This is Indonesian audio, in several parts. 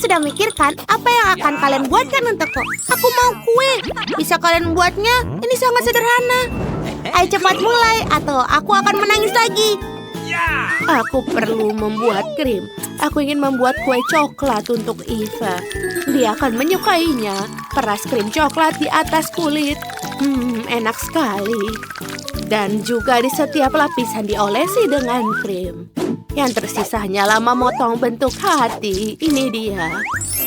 sudah mikirkan apa yang akan kalian buatkan untukku. Aku mau kue. Bisa kalian buatnya? Ini sangat sederhana. Ayo cepat mulai atau aku akan menangis lagi. Aku perlu membuat krim. Aku ingin membuat kue coklat untuk Eva. Dia akan menyukainya. Peras krim coklat di atas kulit. Enak sekali. Dan juga di setiap lapisan diolesi dengan krim. Yang tersisa hanyalah memotong bentuk hati. Ini dia.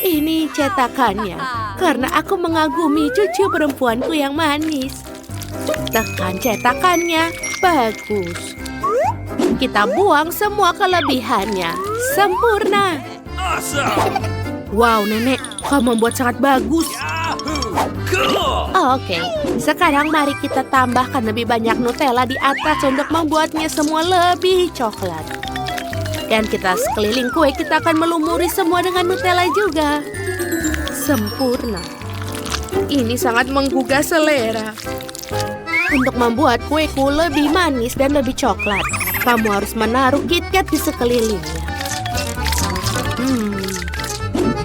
Ini cetakannya. Karena aku mengagumi cucu perempuanku yang manis. Tekan cetakannya. Bagus. Kita buang semua kelebihannya. Sempurna. Wow, Nenek. Kamu membuat sangat bagus. Oke. Sekarang mari kita tambahkan lebih banyak Nutella di atas untuk membuatnya semua lebih coklat. Dan kita sekeliling kue, kita akan melumuri semua dengan Nutella juga. Sempurna. Ini sangat menggugah selera. Untuk membuat kueku lebih manis dan lebih coklat, kamu harus menaruh KitKat di sekelilingnya.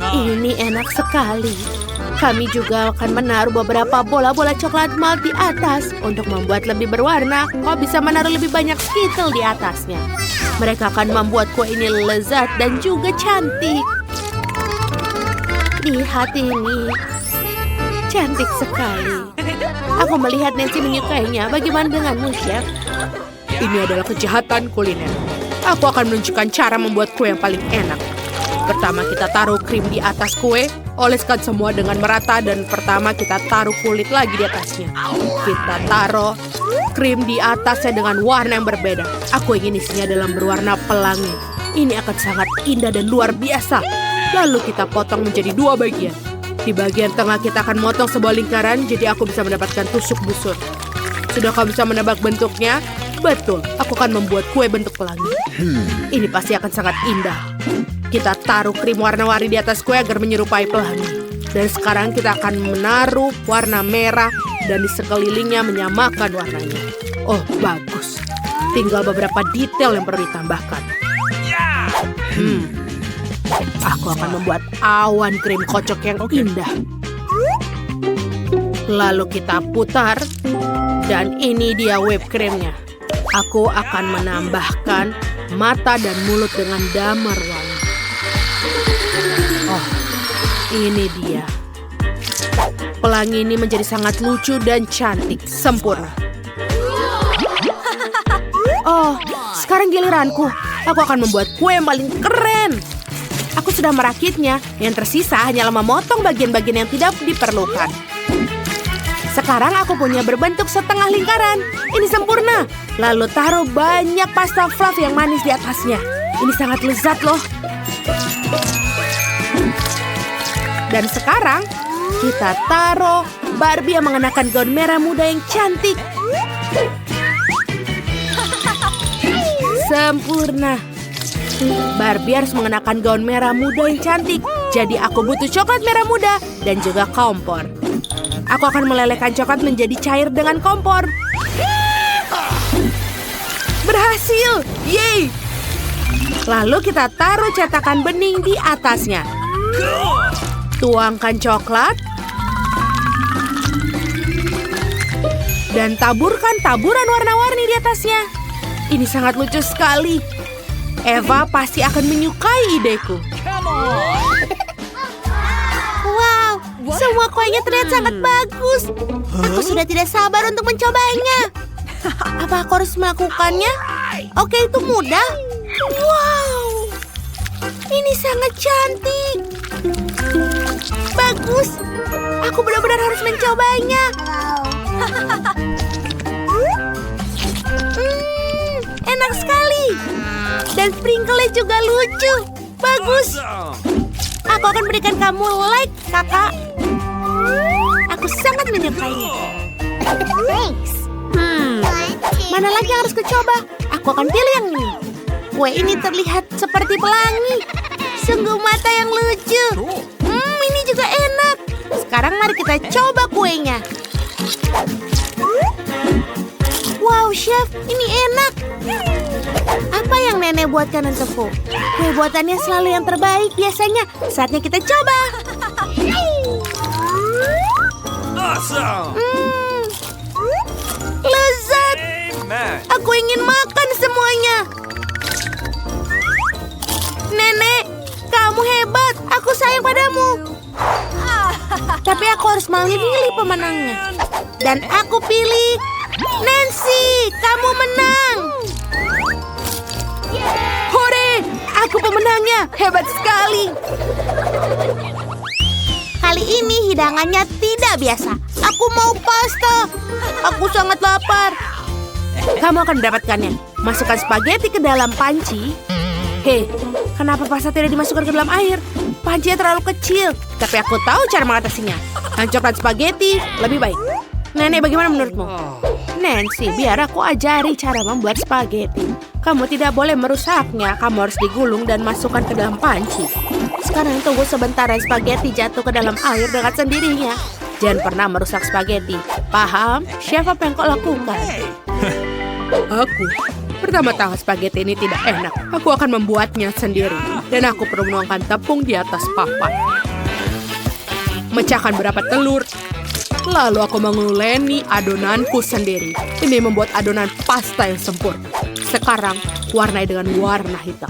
Ini enak sekali. Kami juga akan menaruh beberapa bola-bola coklat malt di atas. Untuk membuat lebih berwarna, kau bisa menaruh lebih banyak Skittle di atasnya. Mereka akan membuat kue ini lezat dan juga cantik. Lihat ini. Cantik sekali. Aku melihat Nancy menyukainya. Bagaimana denganmu, Chef? Ini adalah kejahatan kuliner. Aku akan menunjukkan cara membuat kue yang paling enak. Pertama kita taruh krim di atas kue, oleskan semua dengan merata dan pertama kita taruh kulit lagi di atasnya. Kita taruh krim di atasnya dengan warna yang berbeda. Aku ingin isinya dalam berwarna pelangi. Ini akan sangat indah dan luar biasa. Lalu kita potong menjadi 2 bagian. Di bagian tengah kita akan motong sebuah lingkaran, jadi aku bisa mendapatkan tusuk busur. Sudah kau bisa menebak bentuknya? Betul, aku akan membuat kue bentuk pelangi. Ini pasti akan sangat indah. Kita taruh krim warna-warni di atas kue agar menyerupai pelangi. Dan sekarang kita akan menaruh warna merah dan di sekelilingnya menyamakan warnanya. Oh, bagus. Tinggal beberapa detail yang perlu ditambahkan. Aku akan membuat awan krim kocok yang indah. Lalu kita putar. Dan ini dia whipped creamnya. Aku akan menambahkan mata dan mulut dengan damar wangi. Oh, ini dia. Pelangi ini menjadi sangat lucu dan cantik. Sempurna. Oh, sekarang giliranku. Aku akan membuat kue yang paling keren. Aku sudah merakitnya. Yang tersisa hanyalah memotong bagian-bagian yang tidak diperlukan. Sekarang aku punya berbentuk setengah lingkaran. Ini sempurna. Lalu taruh banyak pasta fluff yang manis di atasnya. Ini sangat lezat loh. Dan sekarang kita taruh Barbie yang mengenakan gaun merah muda yang cantik. Sempurna. Barbie harus mengenakan gaun merah muda yang cantik. Jadi aku butuh coklat merah muda dan juga kompor. Aku akan melelehkan coklat menjadi cair dengan kompor. Berhasil! Yeay! Lalu kita taruh cetakan bening di atasnya. Tuangkan coklat. Dan taburkan taburan warna-warni di atasnya. Ini sangat lucu sekali. Eva pasti akan menyukai ideku. Wow, semua kuenya terlihat sangat bagus. Aku sudah tidak sabar untuk mencobanya. Apa aku harus melakukannya? Oke, itu mudah. Wow, ini sangat cantik. Bagus. Aku benar-benar harus mencobanya. Enak sekali. Dan sprinkle-nya juga lucu. Bagus. Aku akan berikan kamu like, kakak. Aku sangat menyukainya. Thanks. Mana lagi yang harus kucoba? Aku akan pilih yang ini. Kue ini terlihat seperti pelangi. Sungguh mata yang lucu. Ini juga enak. Sekarang mari kita coba kuenya. Wow, Chef, ini enak. Apa yang Nenek buatkan untukku. Kue buatannya selalu yang terbaik biasanya. Saatnya kita coba. Awesome. Lezat. Amen. Aku ingin makan semuanya. Nenek, kamu hebat. Aku sayang padamu. Tapi aku harus memilih pemenangnya. Dan aku pilih Nancy. Kamu menang. Hore, aku pemenangnya. Hebat sekali. Kali ini hidangannya tidak biasa. Aku mau pasta. Aku sangat lapar. Kamu akan mendapatkannya. Masukkan spaghetti ke dalam panci. Hei, kenapa pasta tidak dimasukkan ke dalam air? Pancinya terlalu kecil. Tapi aku tahu cara mengatasinya. Hancurkan spaghetti lebih baik. Nenek, bagaimana menurutmu? Nancy, biar aku ajari cara membuat spaghetti. Kamu tidak boleh merusaknya. Kamu harus digulung dan masukkan ke dalam panci. Sekarang tunggu sebentar dan spaghetti jatuh ke dalam air dengan sendirinya. Jangan pernah merusak spaghetti. Paham? Chef, apa yang kau lakukan? Aku. Pertama-tama spaghetti ini tidak enak. Aku akan membuatnya sendiri. Dan aku perlu menuangkan tepung di atas papan. Mecahkan beberapa telur. Lalu aku menguleni adonanku sendiri. Ini membuat adonan pasta yang sempurna. Sekarang warnai dengan warna hitam.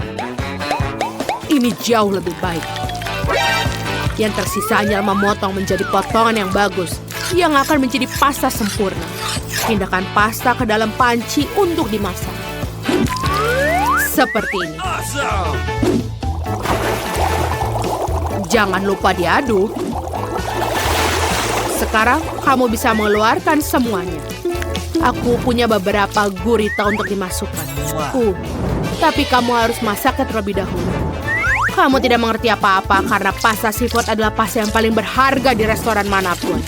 Ini jauh lebih baik. Yang tersisa hanya memotong menjadi potongan yang bagus. Yang akan menjadi pasta sempurna. Pindahkan pasta ke dalam panci untuk dimasak. Seperti ini. Awesome. Jangan lupa diaduk. Sekarang kamu bisa mengeluarkan semuanya. Aku punya beberapa gurita untuk dimasukkan. Tapi kamu harus masaknya terlebih dahulu. Kamu tidak mengerti apa-apa karena pasta seafood adalah pasta yang paling berharga di restoran manapun.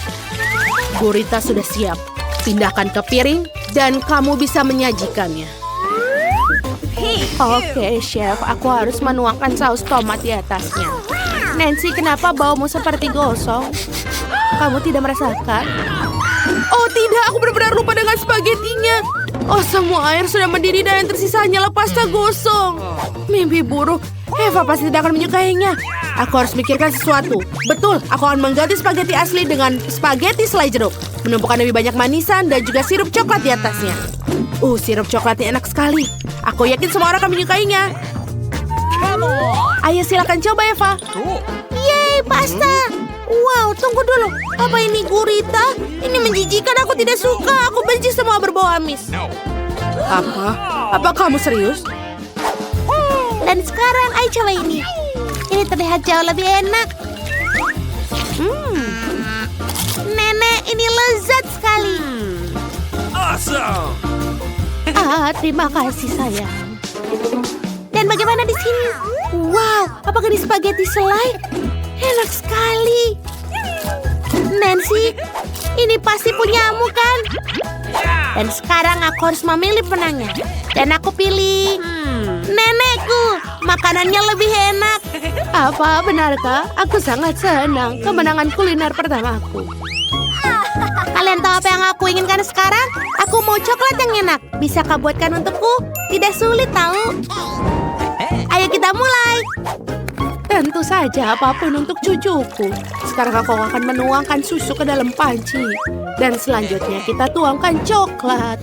Gurita sudah siap. Pindahkan ke piring dan kamu bisa menyajikannya. Oke, Chef. Aku harus menuangkan saus tomat di atasnya. Nancy, kenapa baumu seperti gosong? Kamu tidak merasakan? Oh tidak, aku benar-benar lupa dengan spagettinya. Oh, semua air sudah mendidih dan yang tersisa hanyalah pasta gosong. Mimpi buruk. Eva pasti tidak akan menyukainya. Aku harus mikirkan sesuatu. Betul, aku akan mengganti spaghetti asli dengan spaghetti selai jeruk. Menumpukan lebih banyak manisan dan juga sirup coklat di atasnya. Sirup coklatnya enak sekali. Aku yakin semua orang akan menyukainya. Ayo silakan coba, Eva. Yeay, pasta. Wow, tunggu dulu. Apa ini gurita? Ini menjijikan, aku tidak suka. Aku benci semua berbau amis. Apa? Apa kamu serius? Dan sekarang, ayo coba ini. Ini terlihat jauh lebih enak. Nenek, ini lezat sekali. Awesome. Terima kasih, sayang. Dan bagaimana di sini? Wow, apakah ini spaghetti selai? Enak sekali. Nancy, ini pasti punyamu kan? Dan sekarang aku harus memilih penangnya. Dan aku pilih nenekku. Makanannya lebih enak. Apa, benarkah? Aku sangat senang. Kemenangan kuliner pertamaku. Kalian tahu apa yang aku inginkan sekarang? Aku mau coklat yang enak. Bisa kau buatkan untukku? Tidak sulit tahu. Ayo kita mulai. Tentu saja apapun untuk cucuku. Sekarang aku akan menuangkan susu ke dalam panci. Dan selanjutnya kita tuangkan coklat.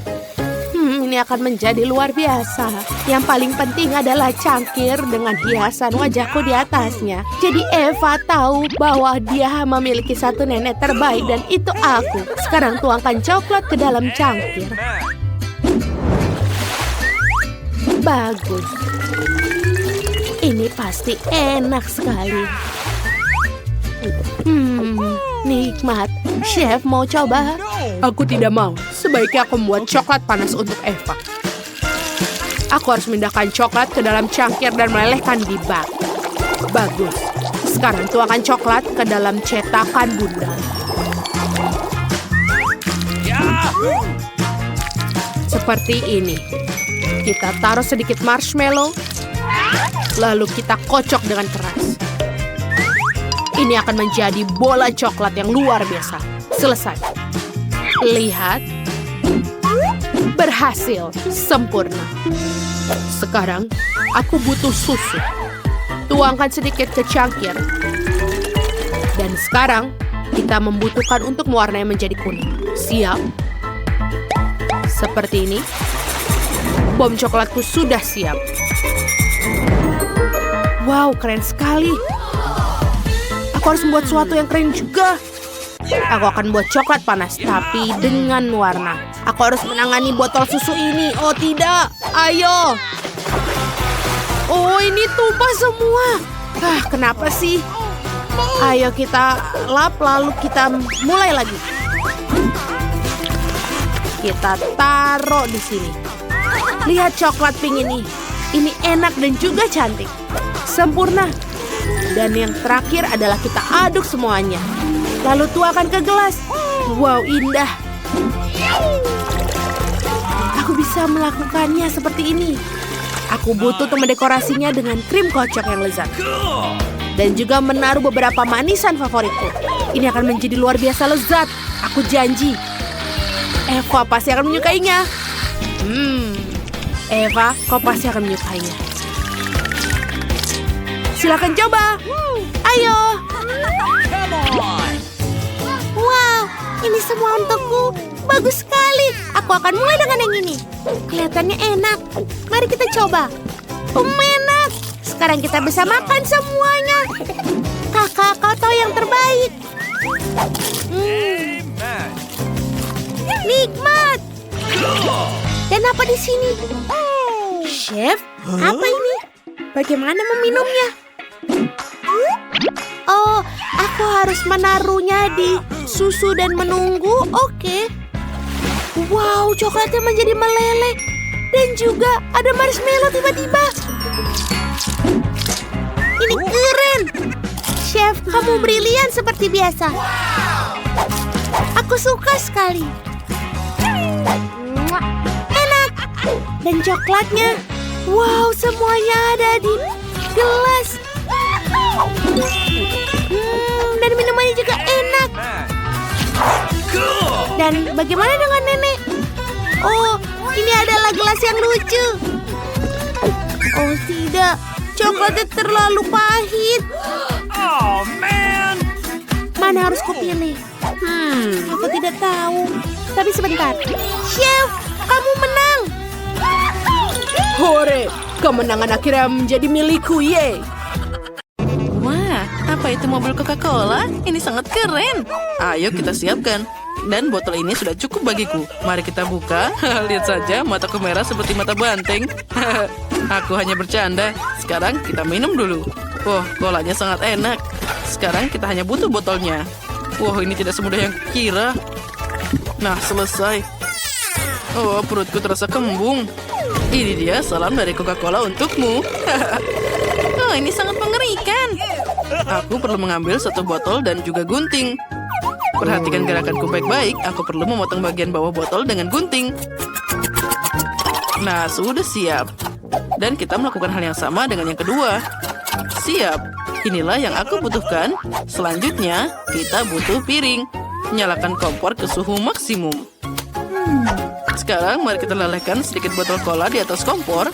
Ini akan menjadi luar biasa. Yang paling penting adalah cangkir dengan hiasan wajahku di atasnya. Jadi Eva tahu bahwa dia memiliki satu nenek terbaik dan itu aku. Sekarang tuangkan coklat ke dalam cangkir. Bagus. Ini pasti enak sekali. Nikmat. Chef, mau coba? Aku tidak mau. Sebaiknya aku membuat coklat panas untuk Eva. Aku harus memindahkan coklat ke dalam cangkir dan melelehkan di bak. Bagus. Sekarang tuangkan coklat ke dalam cetakan bunda. Seperti ini. Kita taruh sedikit marshmallow. Lalu kita kocok dengan keras. Ini akan menjadi bola coklat yang luar biasa. Selesai. Lihat. Berhasil. Sempurna. Sekarang, Aku butuh susu. Tuangkan sedikit ke cangkir. Dan sekarang, kita membutuhkan untuk mewarnai menjadi kuning. Siap? Seperti ini. Bom coklatku sudah siap. Wow, keren sekali. Aku harus membuat sesuatu yang keren juga. Aku akan buat coklat panas, tapi dengan warna. Aku harus menangani botol susu ini. Oh tidak, ayo. Oh, ini tumpah semua. Kenapa sih? Ayo kita lap, lalu kita mulai lagi. Kita taruh di sini. Lihat coklat pink ini. Ini enak dan juga cantik. Sempurna. Dan yang terakhir adalah kita aduk semuanya. Lalu tuangkan ke gelas. Wow, indah. Aku bisa melakukannya seperti ini. Aku butuh untuk mendekorasinya dengan krim kocok yang lezat. Dan juga menaruh beberapa manisan favoritku. Ini akan menjadi luar biasa lezat. Aku janji. Eva pasti akan menyukainya. Eva, kau pasti akan menyukainya. Silakan coba. Ayo. Wow, ini semua untukku. Bagus sekali. Aku akan mulai dengan yang ini. Kelihatannya enak. Mari kita coba. Enak. Sekarang kita bisa makan semuanya. Kakak, kau tahu yang terbaik. Amen. Nikmat. Dan apa di sini? Chef, apa ini? Bagaimana meminumnya? Oh, aku harus menaruhnya di susu dan menunggu. Oke. Wow, coklatnya menjadi meleleh. Dan juga ada marshmallow tiba-tiba. Ini keren. Chef, kamu brilian seperti biasa. Aku suka sekali. Enak. Dan coklatnya. Wow, semuanya ada di gelas. Dan minumannya juga enak. Dan bagaimana dengan nenek? Oh, ini adalah gelas yang lucu. Oh tidak, coklatnya terlalu pahit. Oh, man. Mana harus kupilih? Aku tidak tahu. Tapi sebentar. Chef, kamu menang. Hore, kemenangan akhirnya menjadi milikku, ye. Wah, apa itu mobil Coca-Cola? Ini sangat keren. Ayo kita siapkan. Dan botol ini sudah cukup bagiku. Mari kita buka. Lihat saja, mataku merah seperti mata banteng. Aku hanya bercanda. Sekarang kita minum dulu. Wah, kolanya sangat enak. Sekarang kita hanya butuh botolnya. Wah, ini tidak semudah yang kira. Nah, selesai. Oh, perutku terasa kembung. Ini dia salam dari Coca-Cola untukmu. Oh, ini sangat mengerikan. Aku perlu mengambil satu botol dan juga gunting. Perhatikan gerakanku baik-baik. Aku perlu memotong bagian bawah botol dengan gunting. Nah, sudah siap. Dan kita melakukan hal yang sama dengan yang kedua. Siap. Inilah yang aku butuhkan. Selanjutnya, kita butuh piring. Nyalakan kompor ke suhu maksimum. Sekarang mari kita lelehkan sedikit botol cola di atas kompor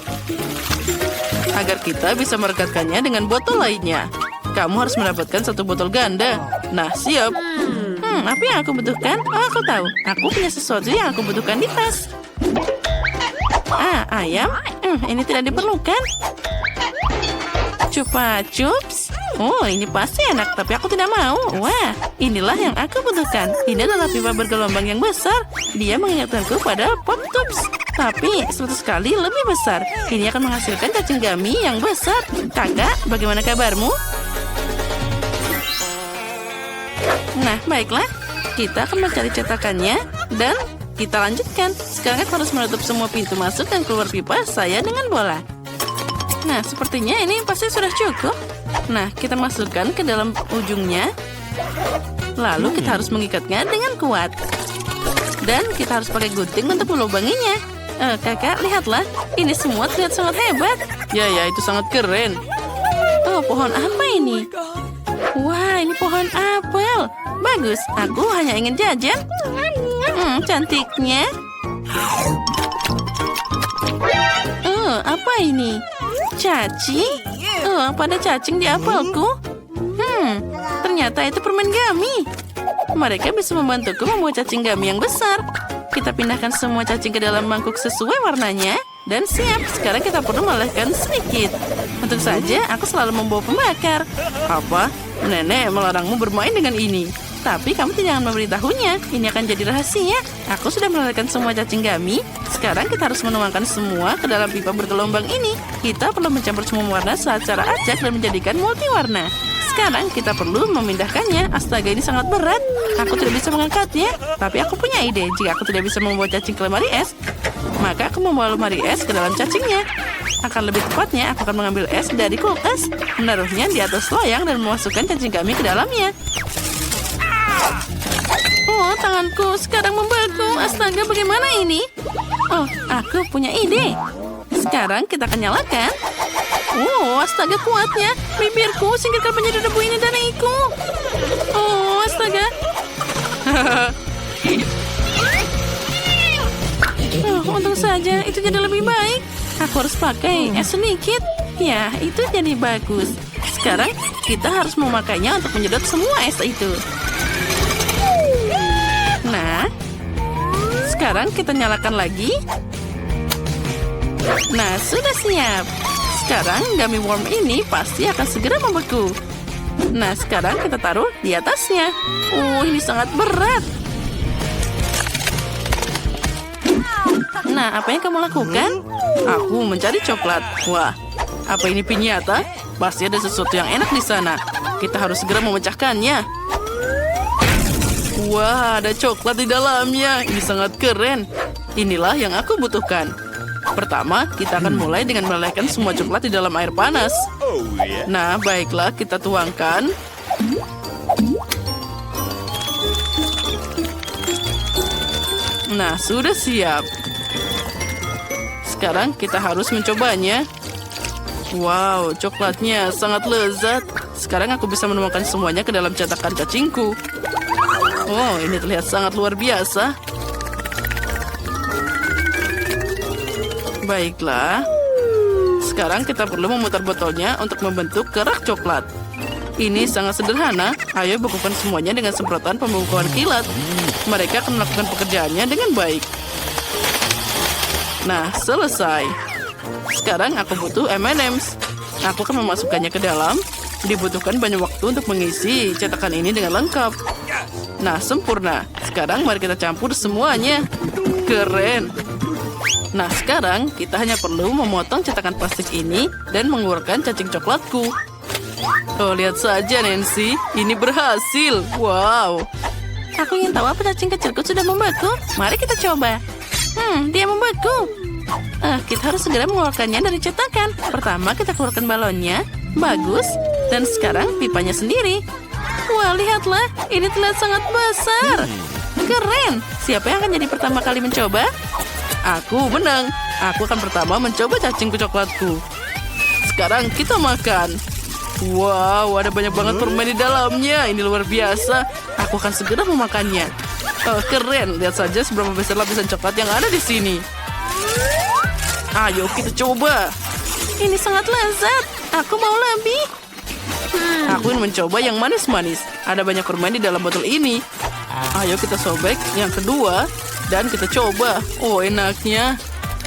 agar kita bisa merekatkannya dengan botol lainnya. Kamu harus mendapatkan satu botol ganda. Nah, siap. Apa yang aku butuhkan? Oh, aku tahu. Aku punya sesuatu yang aku butuhkan di tas. Ayam? Ini tidak diperlukan. Chupa Chups? Oh, ini pasti enak, tapi aku tidak mau. Wah, inilah yang aku butuhkan. Ini adalah pipa bergelombang yang besar. Dia mengingatkanku pada Pop Tops, tapi 100 kali lebih besar. Ini akan menghasilkan cacing gummy yang besar. Kakak, bagaimana kabarmu? Nah, baiklah. Kita akan mencari cetakannya dan kita lanjutkan. Sekarang kita harus menutup semua pintu masuk dan keluar pipa saya dengan bola. Nah, sepertinya ini pasti sudah cukup. Nah, kita masukkan ke dalam ujungnya. Lalu kita harus mengikatnya dengan kuat. Dan kita harus pakai gunting untuk melubanginya. Kakak, lihatlah. Ini semua terlihat sangat hebat. Ya, itu sangat keren. Oh, pohon apa ini? Wah, ini pohon apel. Bagus, aku hanya ingin jajan. Cantiknya. Apa ini? Cacing? Pada cacing di apelku. Ternyata itu permen gummy. Mereka bisa membantuku membuat cacing gummy yang besar. Kita pindahkan semua cacing ke dalam mangkuk sesuai warnanya. Dan siap, sekarang kita perlu melelehkan sedikit. Tentu saja, aku selalu membawa pembakar. Apa? Nenek melarangmu bermain dengan ini. Tapi kamu tidak akan memberitahunya. Ini akan jadi rahasia. Aku sudah melelehkan semua cacing gummy. Sekarang kita harus menuangkan semua ke dalam pipa bergelombang ini. Kita perlu mencampur semua warna secara acak dan menjadikan multiwarna. Sekarang kita perlu memindahkannya. Astaga, ini sangat berat. Aku tidak bisa mengangkatnya. Tapi aku punya ide. Jika aku tidak bisa membawa cacing ke lemari es, maka aku membawa lemari es ke dalam cacingnya. Akan lebih tepatnya, aku akan mengambil es dari kulkas, menaruhnya di atas loyang dan memasukkan cacing kami ke dalamnya. Oh, tanganku sekarang membeku. Astaga, bagaimana ini? Oh, aku punya ide. Sekarang kita akan nyalakan. Oh, astaga kuatnya. Bibirku, singkirkan penyedot debu ini dariku. Oh, astaga. Untung saja, itu jadi lebih baik. Aku harus pakai es sedikit. Ya, itu jadi bagus. Sekarang kita harus memakainya untuk menyedot semua es itu. Nah, sekarang kita nyalakan lagi. Nah, sudah siap. Sekarang gummy worm ini pasti akan segera membeku. Nah, sekarang kita taruh di atasnya. Ini sangat berat. Nah, apa yang kamu lakukan? Aku mencari coklat. Wah, apa ini piñata? Pasti ada sesuatu yang enak di sana. Kita harus segera memecahkannya. Wah, ada coklat di dalamnya. Ini sangat keren. Inilah yang aku butuhkan. Pertama, kita akan mulai dengan melelehkan semua coklat di dalam air panas. Nah, baiklah, kita tuangkan. Nah, sudah siap. Sekarang kita harus mencobanya. Wow, coklatnya sangat lezat. Sekarang aku bisa menuangkan semuanya ke dalam cetakan cacingku. Oh, ini terlihat sangat luar biasa. Baiklah. Sekarang kita perlu memutar botolnya untuk membentuk kerak coklat. Ini sangat sederhana. Ayo bekukan semuanya dengan semprotan pembekuan kilat. Mereka akan melakukan pekerjaannya dengan baik. Nah, selesai. Sekarang aku butuh M&M's. Aku akan memasukkannya ke dalam. Dibutuhkan banyak waktu untuk mengisi cetakan ini dengan lengkap. Nah, sempurna. Sekarang mari kita campur semuanya. Keren. Nah, sekarang kita hanya perlu memotong cetakan plastik ini dan mengeluarkan cacing coklatku. Oh, lihat saja, Nancy. Ini berhasil. Wow. Aku ingin tahu apa cacing kecilku sudah membeku. Mari kita coba. Dia membeku. Kita harus segera mengeluarkannya dari cetakan. Pertama, kita keluarkan balonnya. Bagus. Dan sekarang pipanya sendiri. Wah, lihatlah. Ini terlihat sangat besar. Keren. Siapa yang akan jadi pertama kali mencoba? Aku menang. Aku akan pertama mencoba cacing coklatku. Sekarang kita makan. Wow, ada banyak banget permen di dalamnya. Ini luar biasa. Aku akan segera memakannya. Oh, keren. Lihat saja seberapa besar lapisan coklat yang ada di sini. Ayo kita coba. Ini sangat lezat. Aku mau lebih. Aku ingin mencoba yang manis-manis. Ada banyak permen di dalam botol ini. Ayo kita sobek yang kedua. Dan kita coba. Oh, enaknya.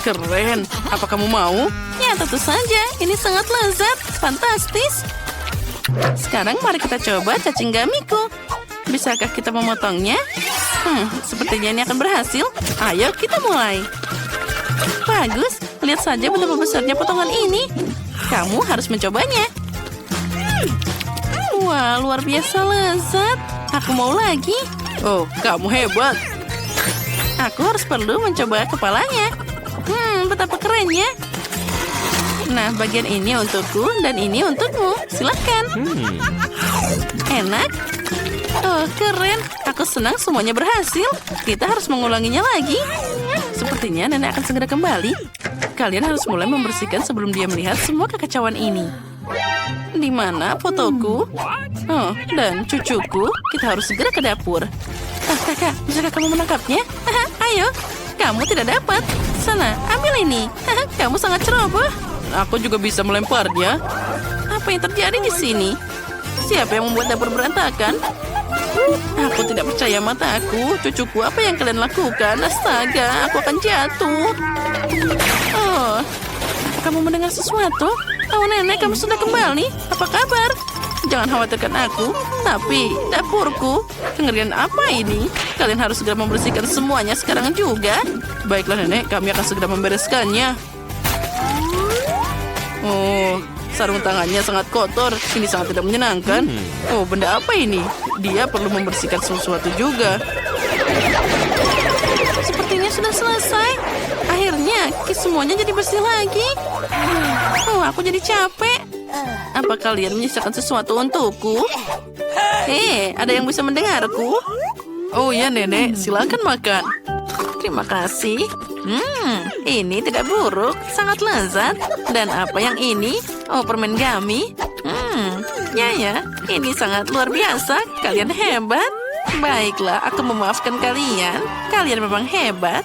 Keren. Apa kamu mau? Ya, tentu saja. Ini sangat lezat. Fantastis. Sekarang mari kita coba cacing gamiku. Bisakah kita memotongnya? Sepertinya ini akan berhasil. Ayo kita mulai. Bagus. Lihat saja betapa besarnya potongan ini. Kamu harus mencobanya. Wah, luar biasa lezat. Aku mau lagi. Oh, kamu hebat. Aku harus perlu mencoba kepalanya. Betapa kerennya. Nah, bagian ini untukku dan ini untukmu. Silakan. Enak. Oh, keren. Aku senang semuanya berhasil. Kita harus mengulanginya lagi. Sepertinya nenek akan segera kembali. Kalian harus mulai membersihkan sebelum dia melihat semua kekacauan ini. Di mana fotoku? Oh, dan cucuku. Kita harus segera ke dapur. Kakak, bisakah kamu menangkapnya? Ayo, kamu tidak dapat. Sana, ambil ini. Kamu sangat ceroboh. aku juga bisa melemparnya. Apa yang terjadi di sini? Siapa yang membuat dapur berantakan? Aku tidak percaya mataku. Cucuku, apa yang kalian lakukan? Astaga, aku akan jatuh. Oh, kamu mendengar sesuatu? Oh, nenek, kamu sudah kembali. Apa kabar? Jangan khawatirkan aku, tapi dapurku. Kengerian apa ini? Kalian harus segera membersihkan semuanya sekarang juga. Baiklah, nenek, kami akan segera membereskannya. Oh, sarung tangannya sangat kotor. Ini sangat tidak menyenangkan. Oh, benda apa ini? Dia perlu membersihkan sesuatu juga. Sepertinya sudah selesai. Akhirnya, semuanya jadi bersih lagi. Oh, aku jadi capek. Apa kalian menyisakan sesuatu untukku? Hei, ada yang bisa mendengarku? Oh ya, nenek, silakan makan. Terima kasih. Ini tidak buruk, sangat lezat. Dan apa yang ini? Oh, permen gummy. Ya, ini sangat luar biasa. Kalian hebat. Baiklah, aku memaafkan kalian. Kalian memang hebat.